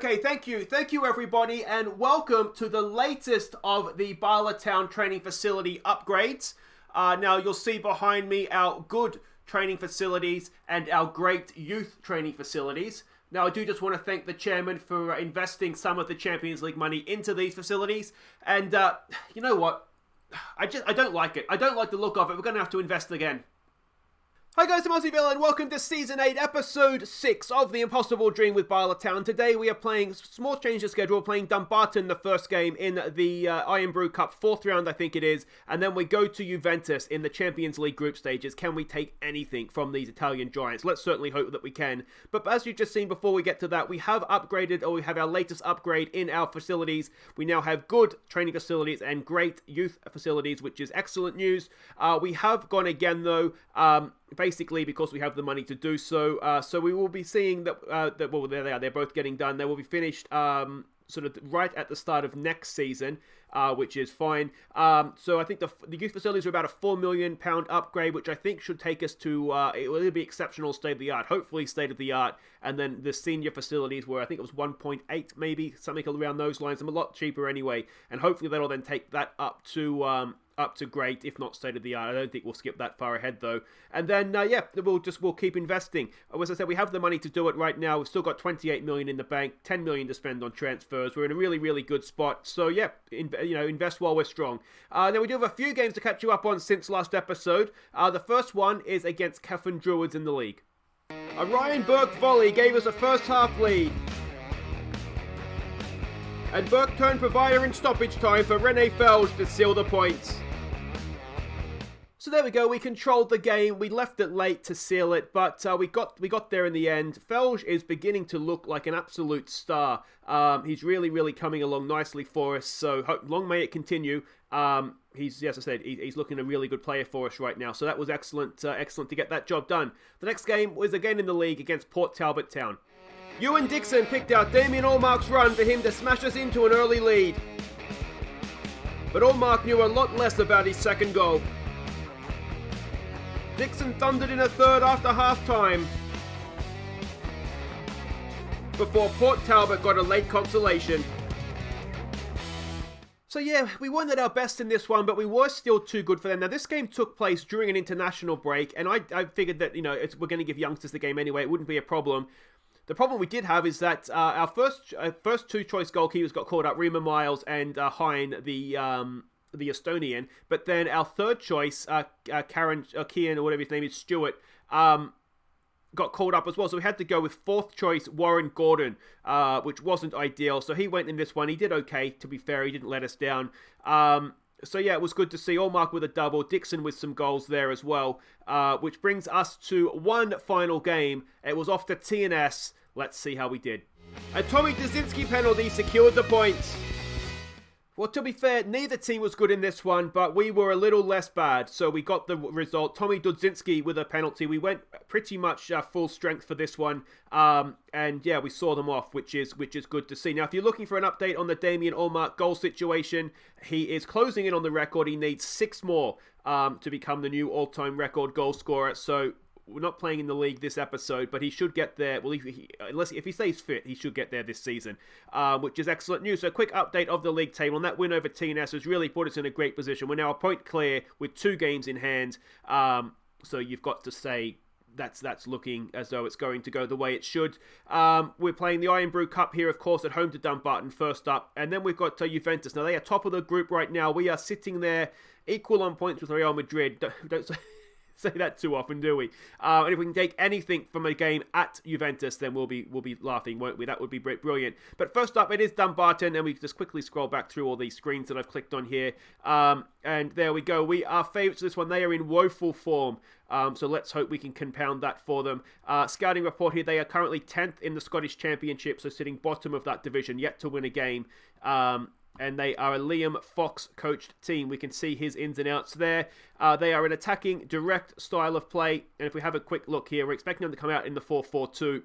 Okay, thank you. Thank you, everybody, and welcome to the latest of the Bala Town training facility upgrades. Now, you'll see behind me our good training facilities and our great youth training facilities. Now, I do just want to thank the chairman for investing some of the Champions League money into these facilities. And you know what? I don't like it. I don't like the look of it. We're going to have to invest again. Hi guys, I'm Aussie and welcome to Season 8, Episode 6 of The Impossible Dream with Bala Town. Today we are playing, small change of schedule, playing Dumbarton the first game in the IRN-BRU Cup, 4th round I think it is, and then we go to Juventus in the Champions League group stages. Can we take anything from these Italian giants? Let's certainly hope that we can. But as you've just seen before we get to that, we have upgraded, or we have our latest upgrade in our facilities. We now have good training facilities and great youth facilities, which is excellent news. We have gone again though, basically because we have the money to do so. So we will be seeing that, well, there they are. They're both getting done. They will be finished sort of right at the start of next season, which is fine. So I think the youth facilities are about a £4 million upgrade, which I think should take us to, it will be exceptional state-of-the-art, hopefully state-of-the-art. And then the senior facilities were, I think it was 1.8 maybe, something around those lines. I'm a lot cheaper anyway. And hopefully that'll then take that up to great, if not state-of-the-art. I don't think we'll skip that far ahead, though. And then, yeah, we'll keep investing. As I said, we have the money to do it right now. We've still got 28 million in the bank, 10 million to spend on transfers. We're in a really, really good spot. So, yeah, invest while we're strong. Then we do have a few games to catch you up on since last episode. The first one is against Kefin Druids in the league. A Ryan Burke volley gave us a first half lead. And Burke turned provider in stoppage time for Rene Felge to seal the points. So there we go, we controlled the game, we left it late to seal it, but we got there in the end. Felge is beginning to look like an absolute star. He's really, really coming along nicely for us, so long may it continue. He's, as I said, he's looking a really good player for us right now, so that was excellent, excellent to get that job done. The next game was again in the league against Port Talbot Town. Ewan Dixon picked out Damien Allmark's run for him to smash us into an early lead. But Allmark knew a lot less about his second goal. Dixon thundered in a third after half-time, before Port Talbot got a late consolation. So yeah, we weren't at our best in this one, but we were still too good for them. Now this game took place during an international break, and I figured that, we're going to give youngsters the game anyway, it wouldn't be a problem. The problem we did have is that our first two choice goalkeepers got called up, Rima Miles and Hein, the Estonian, but then our third choice, Kian, or whatever his name is, Stewart, got called up as well. So we had to go with fourth choice, Warren Gordon, which wasn't ideal. So he went in this one. He did okay, to be fair. He didn't let us down. So yeah, it was good to see Allmark with a double, Dixon with some goals there as well, which brings us to one final game. It was off to TNS. Let's see how we did. A Tommy Dzinski penalty secured the points. Well, to be fair, neither team was good in this one, but we were a little less bad, so we got the result. Tommy Dudzinski with a penalty. We went pretty much full strength for this one, and yeah, we saw them off, which is good to see. Now, if you're looking for an update on the Damien Allmark goal situation, he is closing in on the record. He needs 6 more to become the new all-time record goal scorer, so we're not playing in the league this episode, but he should get there. Well, if he stays fit, he should get there this season, which is excellent news. So a quick update of the league table. And that win over TNS has really put us in a great position. We're now a point clear with 2 games in hand. So you've got to say that's looking as though it's going to go the way it should. We're playing the IRN-BRU Cup here, of course, at home to Dumbarton first up. And then we've got Juventus. Now, they are top of the group right now. We are sitting there equal on points with Real Madrid. Don't say that too often, do we? And if we can take anything from a game at Juventus, then we'll be laughing, won't we? That would be brilliant. But first up, it is Dumbarton, and we just quickly scroll back through all these screens that I've clicked on here. And there we go. We are favourites to this one. They are in woeful form. So let's hope we can compound that for them. Scouting report here, they are currently 10th in the Scottish Championship, so sitting bottom of that division, yet to win a game. And they are a Liam Fox coached team. We can see his ins and outs there. They are an attacking, direct style of play. And if we have a quick look here, we're expecting them to come out in the 4-4-2.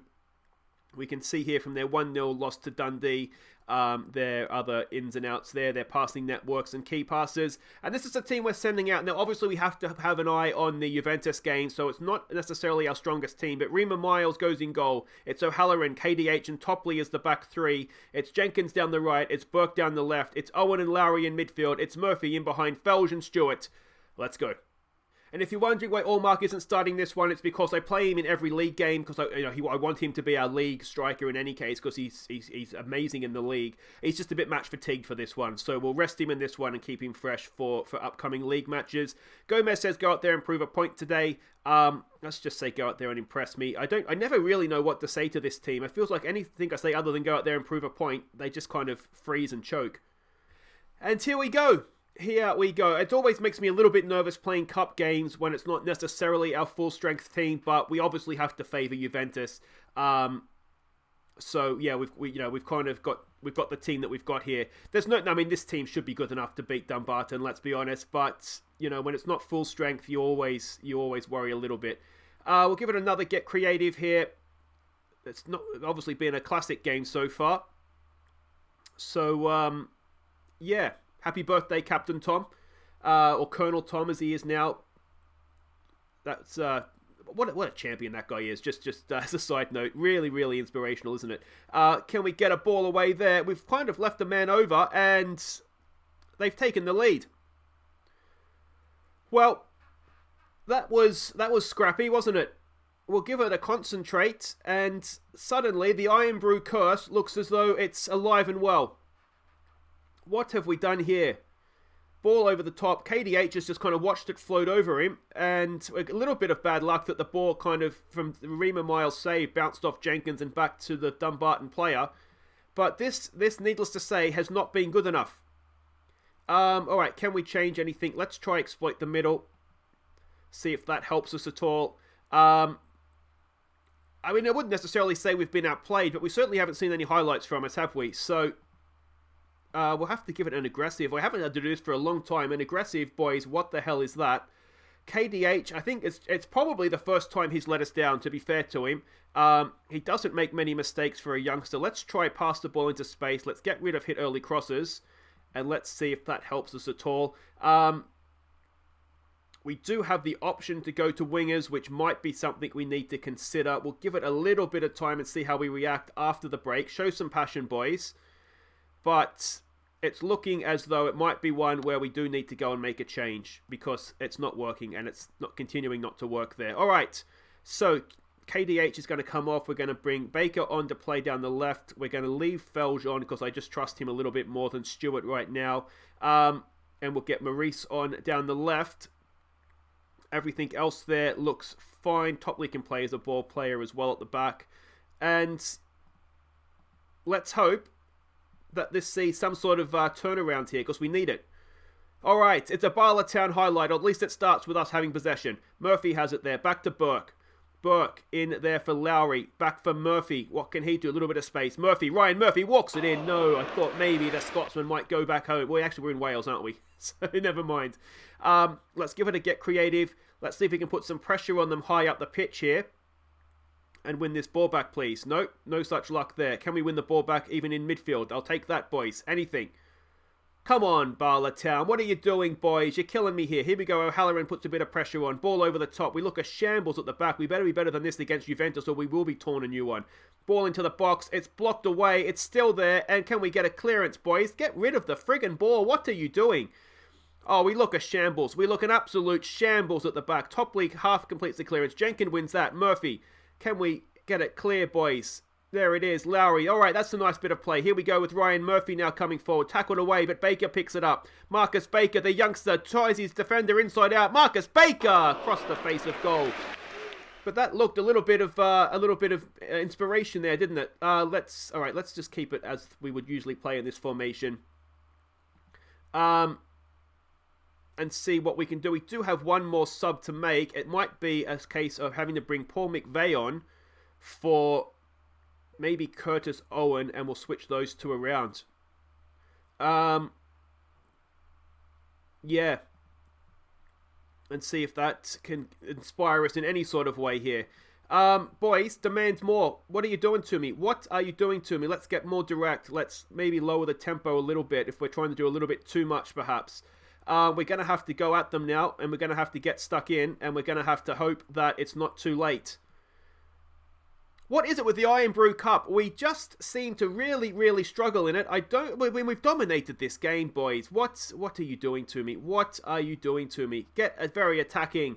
We can see here from their 1-0 loss to Dundee, their other ins and outs there, their passing networks and key passes. And this is the team we're sending out. Now, obviously, we have to have an eye on the Juventus game, so it's not necessarily our strongest team. But Rima Miles goes in goal. It's O'Halloran, KDH, and Topley as the back three. It's Jenkins down the right. It's Burke down the left. It's Owen and Lowry in midfield. It's Murphy in behind Felge and Stewart. Let's go. And if you're wondering why Allmark isn't starting this one, it's because I play him in every league game because I want him to be our league striker in any case because he's amazing in the league. He's just a bit match fatigued for this one, so we'll rest him in this one and keep him fresh for upcoming league matches. Gomez says go out there and prove a point today. Let's just say go out there and impress me. I never really know what to say to this team. It feels like anything I say other than go out there and prove a point, they just kind of freeze and choke. And here we go. Here we go. It always makes me a little bit nervous playing cup games when it's not necessarily our full strength team, but we obviously have to favour Juventus. So yeah, we've kind of got the team that we've got here. This team should be good enough to beat Dumbarton, let's be honest. But when it's not full strength, you always worry a little bit. We'll give it another get creative here. It's not obviously been a classic game so far. So yeah. Happy birthday, Captain Tom, or Colonel Tom as he is now. That's what a champion that guy is. Just as a side note, really, really inspirational, isn't it? Can we get a ball away there? We've kind of left a man over, and they've taken the lead. Well, that was scrappy, wasn't it? We'll give it a concentrate, and suddenly the IRN-BRU curse looks as though it's alive and well. What have we done here? Ball over the top. KDH has just kind of watched it float over him. And a little bit of bad luck that the ball kind of, from the Rima Miles save, bounced off Jenkins and back to the Dumbarton player. But this, needless to say, has not been good enough. Alright, can we change anything? Let's try exploit the middle. See if that helps us at all. I wouldn't necessarily say we've been outplayed, but we certainly haven't seen any highlights from us, have we? So we'll have to give it an aggressive. I haven't had to do this for a long time. An aggressive, boys, what the hell is that? KDH, I think it's probably the first time he's let us down, to be fair to him. He doesn't make many mistakes for a youngster. Let's try pass the ball into space. Let's get rid of hit early crosses. And let's see if that helps us at all. We do have the option to go to wingers, which might be something we need to consider. We'll give it a little bit of time and see how we react after the break. Show some passion, boys. But it's looking as though it might be one where we do need to go and make a change because it's not working and it's not continuing not to work there. All right, so KDH is going to come off. We're going to bring Baker on to play down the left. We're going to leave Felge on because I just trust him a little bit more than Stewart right now. And we'll get Maurice on down the left. Everything else there looks fine. Topley can play as a ball player as well at the back. And let's hope that this sees some sort of turnaround here because we need it. Alright, it's a Bala Town highlight, or at least it starts with us having possession. Murphy has it there, back to Burke. Burke in there for Lowry, back for Murphy. What can he do? A little bit of space. Ryan Murphy walks it in. No, I thought maybe the Scotsman might go back home. Well, actually we're in Wales, aren't we? So never mind. Let's give it a get creative. Let's see if we can put some pressure on them high up the pitch here. And win this ball back, please. Nope, no such luck there. Can we win the ball back even in midfield? I'll take that, boys. Anything. Come on, Bala Town. What are you doing, boys? You're killing me here. Here we go. O'Halloran puts a bit of pressure on. Ball over the top. We look a shambles at the back. We better be better than this against Juventus or we will be torn a new one. Ball into the box. It's blocked away. It's still there. And can we get a clearance, boys? Get rid of the friggin' ball. What are you doing? Oh, we look a shambles. We look an absolute shambles at the back. Topley half completes the clearance. Jenkins wins that. Murphy. Can we get it clear, boys? There it is, Lowry. All right, that's a nice bit of play. Here we go with Ryan Murphy now coming forward. Tackled away, but Baker picks it up. Marcus Baker, the youngster, tries his defender inside out. Marcus Baker across the face of goal. But that looked a little bit of inspiration there, didn't it? Let's just keep it as we would usually play in this formation. And see what we can do. We do have one more sub to make. It might be a case of having to bring Paul McVeigh on for maybe Curtis Owen, and we'll switch those two around. Yeah. And see if that can inspire us in any sort of way here. Boys, demand more. What are you doing to me? What are you doing to me? Let's get more direct. Let's maybe lower the tempo a little bit if we're trying to do a little bit too much, perhaps. We're going to have to go at them now, and we're going to have to get stuck in, and we're going to have to hope that it's not too late. What is it with the IRN-BRU Cup? We just seem to really struggle in it. We've dominated this game, boys. What are you doing to me? What are you doing to me? Get very attacking.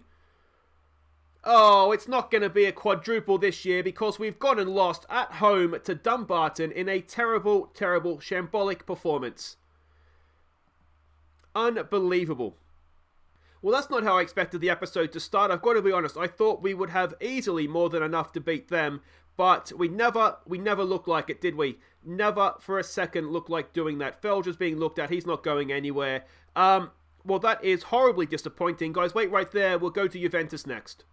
Oh, it's not going to be a quadruple this year because we've gone and lost at home to Dumbarton in a terrible shambolic performance. Unbelievable. Well, that's not how I expected the episode to start. I've got to be honest. I thought we would have easily more than enough to beat them, but we never looked like it, did we? Never for a second looked like doing that. Felger's being looked at. He's not going anywhere. Well, that is horribly disappointing. Guys, wait right there. We'll go to Juventus next.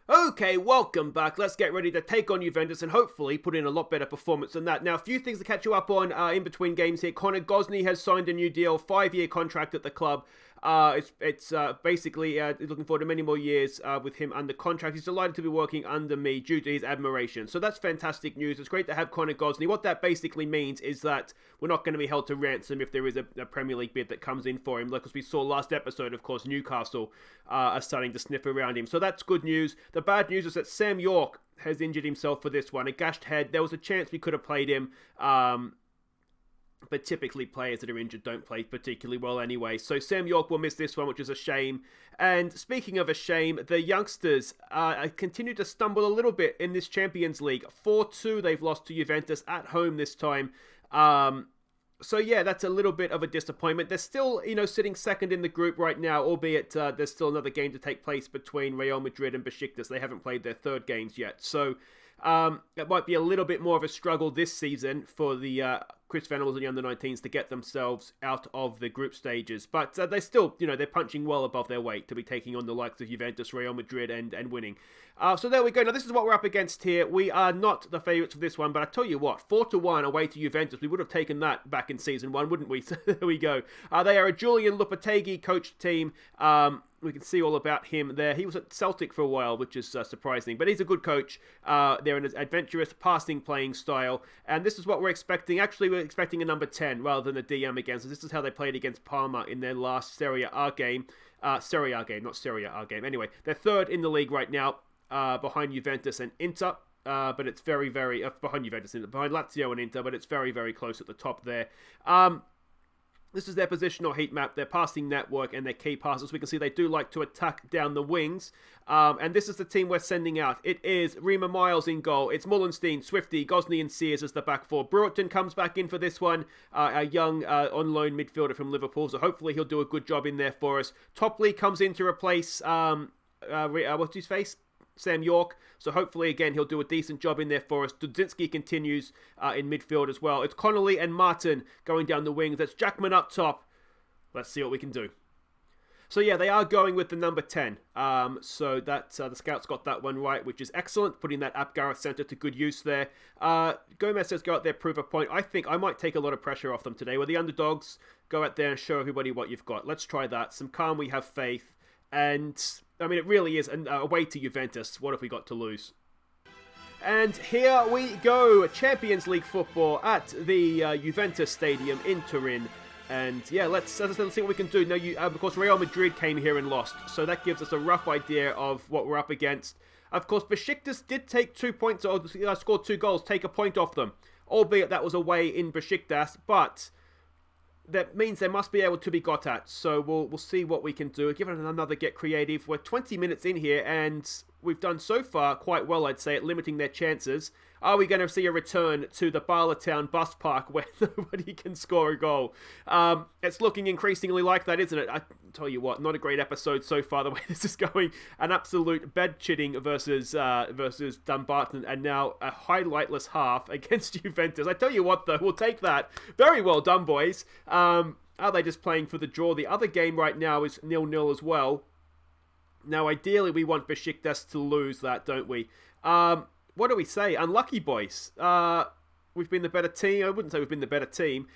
Okay, welcome back. Let's get ready to take on Juventus and hopefully put in a lot better performance than that. Now, a few things to catch you up on in between games here. Connor Gosney has signed a new deal, 5-year contract at the club. It's basically looking forward to many more years with him under contract. He's delighted to be working under me due to his admiration. So that's fantastic news. It's great to have Connor Gosney. What that basically means is that we're not going to be held to ransom if there is a Premier League bid that comes in for him. Like as we saw last episode, of course, Newcastle are starting to sniff around him. So that's good news. The bad news is that Sam York has injured himself for this one. A gashed head. There was a chance we could have played him. But typically players that are injured don't play particularly well anyway. So Sam York will miss this one, which is a shame. And speaking of a shame, the youngsters continue to stumble a little bit in this Champions League. 4-2 they've lost to Juventus at home this time. So yeah, that's a little bit of a disappointment. They're still, sitting second in the group right now, albeit there's still another game to take place between Real Madrid and Besiktas. They haven't played their third games yet. So it might be a little bit more of a struggle this season for the Chris Venables and the under-19s to get themselves out of the group stages. But they still, they're punching well above their weight to be taking on the likes of Juventus, Real Madrid and winning. So there we go. Now this is what we're up against here. We are not the favourites for this one, but I tell you what, 4-1 away to Juventus. We would have taken that back in season 1, wouldn't we? So there we go. They are a Julian Lopetegui coached team. We can see all about him there. He was at Celtic for a while, which is surprising. But he's a good coach. They're an adventurous, passing, playing style. And this is what we're expecting. Actually, we're expecting a number 10 rather than a DM again. So this is how they played against Parma in their last Serie A game. Serie A game, not Serie A game. Anyway, they're third in the league right now, behind Juventus and Inter. But it's very behind Juventus and behind Lazio and Inter. But it's very close at the top there. This is their positional heat map, their passing network, and their key passes. We can see they do like to attack down the wings. And this is the team we're sending out. It is Rima Miles in goal. It's Mullenstein, Swifty, Gosney, and Sears as the back four. Brewerton comes back in for this one. A young on-loan midfielder from Liverpool. So hopefully he'll do a good job in there for us. Topley comes in to replace, what's his face? Sam York. So hopefully, again, he'll do a decent job in there for us. Dudzinski continues in midfield as well. It's Connolly and Martin going down the wings. That's Jackman up top. Let's see what we can do. So yeah, they are going with the number 10. So that the scouts got that one right, which is excellent. Putting that Apgareth centre to good use there. Gomez says go out there, prove a point. I think I might take a lot of pressure off them today. We're the underdogs. Go out there and show everybody what you've got. Let's try that. Some calm, we have faith. And I mean, it really is away to Juventus. What have we got to lose? And here we go. Champions League football at the Juventus Stadium in Turin. And yeah, let's see what we can do. Now, of course, Real Madrid came here and lost. So that gives us a rough idea of what we're up against. Of course, Besiktas did take 2 points, or scored 2 goals, take a point off them. Albeit that was away in Besiktas, but that means they must be able to be got at. So we'll see what we can do. Give it another get creative. We're 20 minutes in here and we've done so far quite well, I'd say, at limiting their chances. Are we going to see a return to the Bala Town bus park where nobody can score a goal? It's looking increasingly like that, isn't it? I tell you what, not a great episode so far, the way this is going. An absolute bed-chitting versus Dumbarton, and now a highlightless half against Juventus. I tell you what, though, we'll take that. Very well done, boys. Are they just playing for the draw? The other game right now is 0-0 as well. Now, ideally, we want Besiktas to lose that, don't we? What do we say? Unlucky, boys. We've been the better team. I wouldn't say we've been the better team.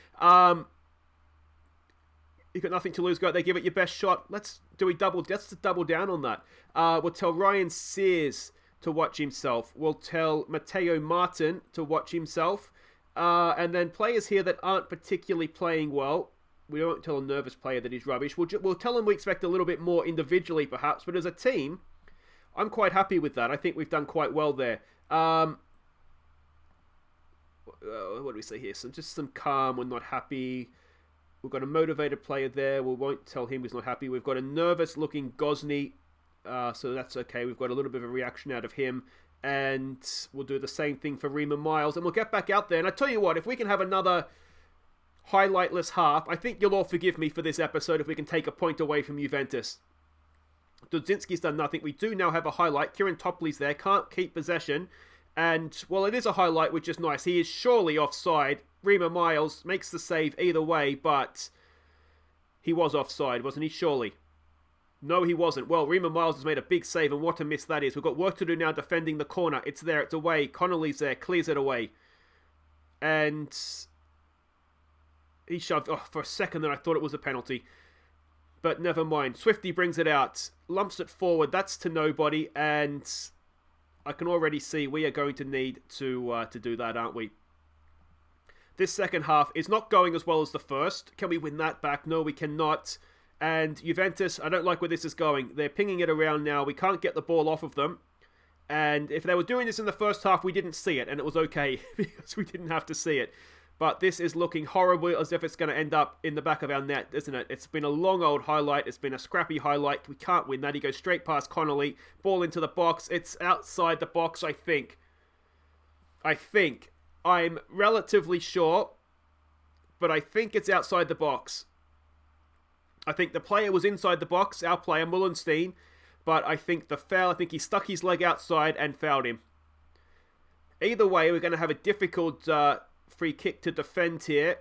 You've got nothing to lose. Go out there, give it your best shot. Let's double down on that. We'll tell Ryan Sears to watch himself. We'll tell Matteo Martin to watch himself. And then players here that aren't particularly playing well, we won't tell a nervous player that he's rubbish. We'll tell them we expect a little bit more individually, perhaps. But as a team, I'm quite happy with that. I think we've done quite well there. What do we say here? Just some calm. We're not happy. We've got a motivated player there. We won't tell him he's not happy. We've got a nervous-looking Gosney. So that's okay. We've got a little bit of a reaction out of him. And we'll do the same thing for Rima Miles. And we'll get back out there. And I tell you what, if we can have another highlightless half, I think you'll all forgive me for this episode if we can take a point away from Juventus. Dudzinski's done nothing. We do now have a highlight. Kieran Topley's there. Can't keep possession. And, well, it is a highlight, which is nice. He is surely offside. Rima Miles makes the save either way, but he was offside, wasn't he? Surely. No, he wasn't. Well, Rima Miles has made a big save, and what a miss that is. We've got work to do now defending the corner. It's there. It's away. Connolly's there. Clears it away. And he shoved. Oh, for a second there, I thought it was a penalty. But never mind. Swifty brings it out. Lumps it forward. That's to nobody. And I can already see we are going to need to do that, aren't we? This second half is not going as well as the first. Can we win that back? No, we cannot. And Juventus, I don't like where this is going. They're pinging it around now. We can't get the ball off of them. And if they were doing this in the first half, we didn't see it. And it was okay because we didn't have to see it. But this is looking horrible, as if it's going to end up in the back of our net, isn't it? It's been a long old highlight. It's been a scrappy highlight. We can't win that. He goes straight past Connolly. Ball into the box. It's outside the box, I think. I'm relatively sure. But I think it's outside the box. I think the player was inside the box, our player, Mullenstein. But I think the foul, I think he stuck his leg outside and fouled him. Either way, we're going to have a difficult free kick to defend here.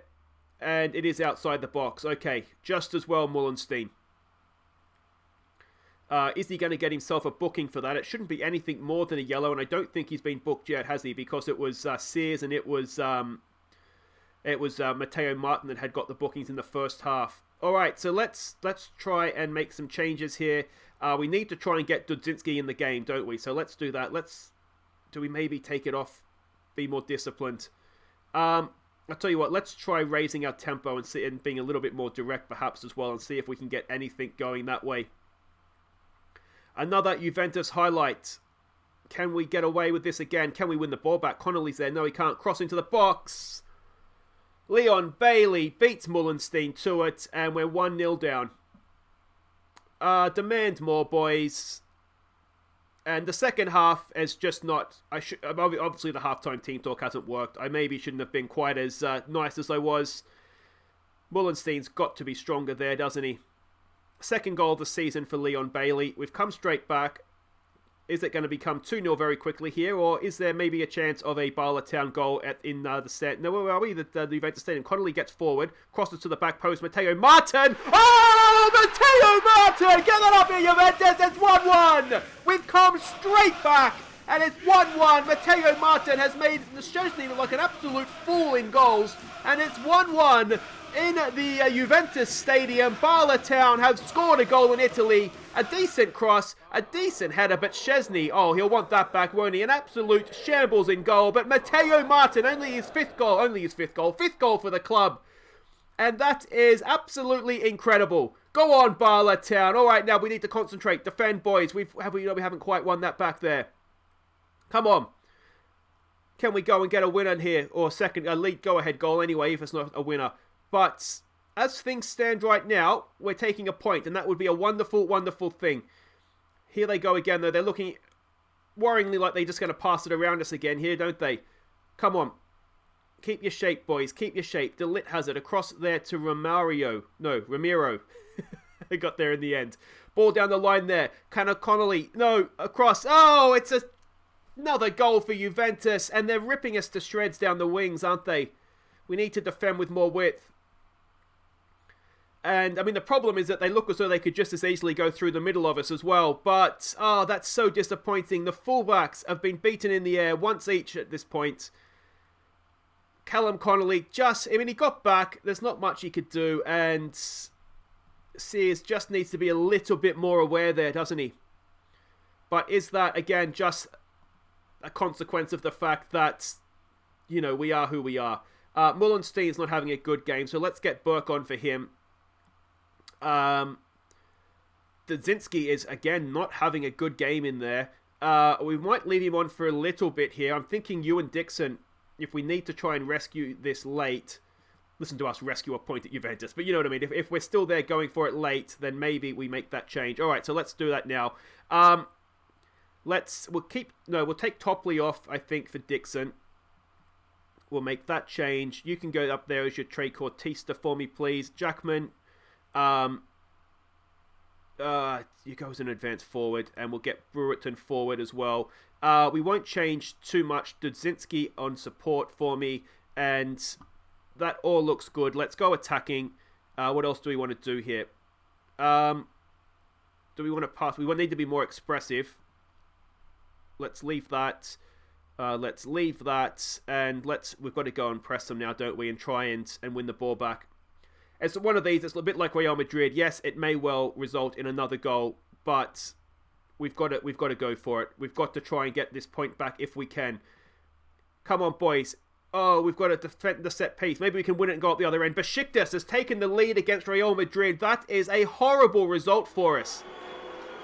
And it is outside the box. Okay, just as well, Mullenstein. Is he going to get himself a booking for that? It shouldn't be anything more than a yellow. And I don't think he's been booked yet, has he? Because it was Sears and it was Matteo Martin that had got the bookings in the first half. Alright, so let's try and make some changes here. We need to try and get Dudzinski in the game, don't we? So let's do that. Do we maybe take it off? Be more disciplined. I'll tell you what, let's try raising our tempo and being a little bit more direct perhaps as well and see if we can get anything going that way. Another Juventus highlight. Can we get away with this again? Can we win the ball back? Connolly's there. No, he can't. Cross into the box. Leon Bailey beats Mullenstein to it, and we're 1-0 down. Demand more, boys. And the second half is just not... obviously, the halftime team talk hasn't worked. I maybe shouldn't have been quite as nice as I was. Mullenstein's got to be stronger there, doesn't he? Second goal of the season for Leon Bailey. We've come straight back. Is it going to become 2-0 very quickly here? Or is there maybe a chance of a Bala Town goal in the stand? No, where are we? The Juventus Stadium. Connolly gets forward. Crosses to the back post. Matteo Martin! Oh! Matteo Martin! Get that up here, Juventus! It's 1-1! We've come straight back! And it's 1-1. Matteo Martin has made Szczesny look like an absolute fool in goals. And it's 1-1 in the Juventus Stadium. Bala Town have scored a goal in Italy. A decent cross, a decent header, but Szczesny, oh, he'll want that back, won't he? An absolute shambles in goal, but Matteo Martin, only his fifth goal for the club. And that is absolutely incredible. Go on, Bala Town. All right, now we need to concentrate. Defend, boys. We haven't quite won that back there. Come on. Can we go and get a winner here? Or a lead go-ahead goal anyway, if it's not a winner. But as things stand right now, we're taking a point, and that would be a wonderful, wonderful thing. Here they go again, though. They're looking worryingly like they're just going to pass it around us again here, don't they? Come on. Keep your shape, boys. Keep your shape. Delit has it across there to Ramiro. They got there in the end. Ball down the line there. Connolly. No, across. Oh, it's another goal for Juventus, and they're ripping us to shreds down the wings, aren't they? We need to defend with more width. And, I mean, the problem is that they look as though they could just as easily go through the middle of us as well. But, that's so disappointing. The fullbacks have been beaten in the air once each at this point. Callum Connolly he got back. There's not much he could do. And Sears just needs to be a little bit more aware there, doesn't he? But is that, again, just a consequence of the fact that, you know, we are who we are. Mullenstein's not having a good game, so let's get Burke on for him. Dudzinski is, again, not having a good game in there. We might leave him on for a little bit here. I'm thinking you and Dixon, if we need to try and rescue this late, listen to us rescue a point at Juventus, but you know what I mean. If we're still there going for it late, then maybe we make that change. All right, so let's do that now. We'll take Topley off, I think, for Dixon. We'll make that change. You can go up there as your Trey Cortista for me, please. Jackman, you go as an advanced forward, and we'll get Brewerton forward as well. We won't change too much. Dudzinski on support for me, and that all looks good. Let's go attacking. What else do we want to do here? Do we want to pass? We need to be more expressive. Let's leave that. And we've got to go and press them now, don't we? And try and win the ball back. It's one of these. It's a bit like Real Madrid. Yes, it may well result in another goal, but we've got to go for it. We've got to try and get this point back if we can. Come on, boys. Oh, we've got to defend the set piece. Maybe we can win it and go up the other end. Besiktas has taken the lead against Real Madrid. That is a horrible result for us.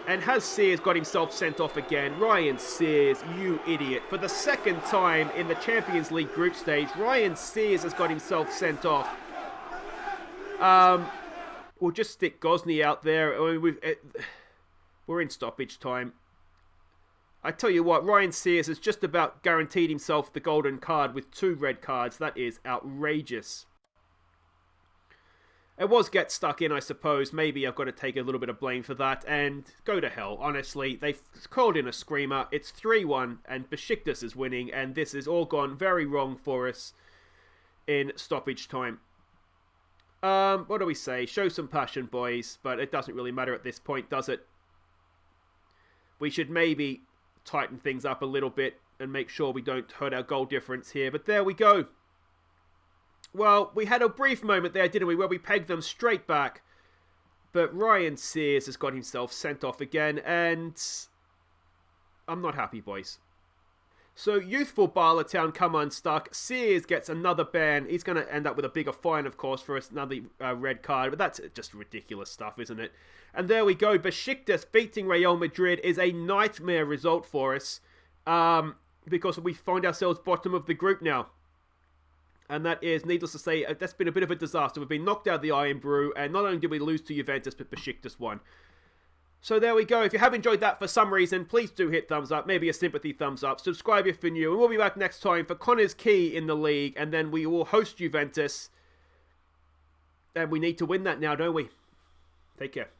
And has Sears got himself sent off again? Ryan Sears, you idiot. For the second time in the Champions League group stage, Ryan Sears has got himself sent off. We'll just stick Gosney out there. I mean, we're in stoppage time. I tell you what, Ryan Sears has just about guaranteed himself the golden card with 2 red cards. That is outrageous. It was get stuck in, I suppose. Maybe I've got to take a little bit of blame for that. And go to hell, honestly. They've called in a screamer. It's 3-1 and Besiktas is winning. And this has all gone very wrong for us in stoppage time. What do we say? Show some passion, boys. But it doesn't really matter at this point, does it? We should maybe tighten things up a little bit and make sure we don't hurt our goal difference here. But there we go. Well, we had a brief moment there, didn't we, where we pegged them straight back. But Ryan Sears has got himself sent off again, and I'm not happy, boys. So, youthful Bala Town come unstuck. Sears gets another ban. He's going to end up with a bigger fine, of course, for another red card. But that's just ridiculous stuff, isn't it? And there we go. Besiktas beating Real Madrid is a nightmare result for us. Because we find ourselves bottom of the group now. And that is, needless to say, that's been a bit of a disaster. We've been knocked out of the IRN-BRU, and not only did we lose to Juventus, but Besiktas won. So there we go. If you have enjoyed that for some reason, please do hit thumbs up, maybe a sympathy thumbs up. Subscribe if you're new, and we'll be back next time for Connor's Key in the league, and then we will host Juventus. And we need to win that now, don't we? Take care.